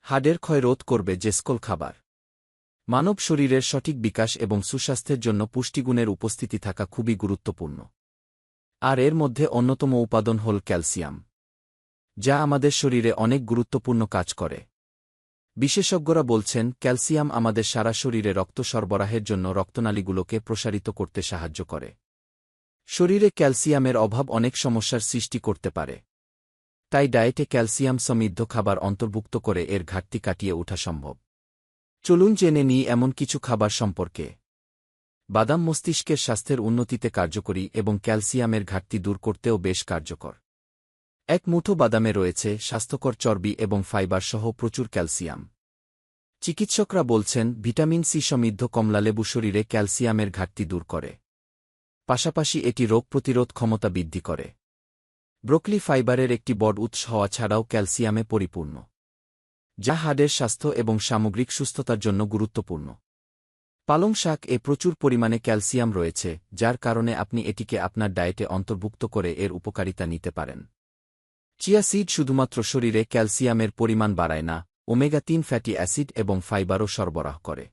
হাড়ের ক্ষয় রোধ করবে জেসকল খাবার। মানব শরীরের সঠিক বিকাশ এবং সুস্বাস্থ্যের জন্য পুষ্টিগুণের উপস্থিতি থাকা খুবই গুরুত্বপূর্ণ। আর এর মধ্যে অন্যতম উপাদান হল ক্যালসিয়াম, যা আমাদের শরীরে অনেক গুরুত্বপূর্ণ কাজ করে। বিশেষজ্ঞরা বলছেন ক্যালসিয়াম আমাদের সারা শরীরে রক্ত সরবরাহের জন্য রক্তনালীগুলোকে প্রসারিত করতে সাহায্য করে। শরীরে ক্যালসিয়ামের অভাব অনেক সমস্যার সৃষ্টি করতে পারে, তাই ডায়েটে ক্যালসিয়াম সমৃদ্ধ খাবার অন্তর্ভুক্ত করে এর ঘাটতি কাটিয়ে ওঠা সম্ভব। চলুন জেনে নিই এমন কিছু খাবার সম্পর্কে। বাদাম মস্তিষ্কের স্বাস্থ্যের উন্নতিতে কার্যকরী এবং ক্যালসিয়ামের ঘাটতি দূর করতেও বেশ কার্যকর। এক মুঠো বাদামে রয়েছে স্বাস্থ্যকর চর্বি এবং ফাইবার সহ প্রচুর ক্যালসিয়াম। চিকিৎসকরা বলছেন ভিটামিন সি সমৃদ্ধ কমলালেবু শরীরে ক্যালসিয়ামের ঘাটতি দূর করে, পাশাপাশি এটি রোগ প্রতিরোধ ক্ষমতা বৃদ্ধি করে। ব্রোকলি ফাইবারের একটি বড় উৎস হওয়া ছাড়াও ক্যালসিয়ামে পরিপূর্ণ, যা হাড়ের স্বাস্থ্য এবং সামগ্রিক সুস্থতার জন্য গুরুত্বপূর্ণ। পালং শাক প্রচুর পরিমাণে ক্যালসিয়াম রয়েছে, যার কারণে আপনি এটিকে আপনার ডায়েটে অন্তর্ভুক্ত করে এর উপকারিতা নিতে পারেন। চিয়া সিড শুধুমাত্র শরীরে ক্যালসিয়ামের পরিমাণ বাড়ায় না, ওমেগা-3 ফ্যাটি অ্যাসিড এবং ফাইবারও সরবরাহ করে।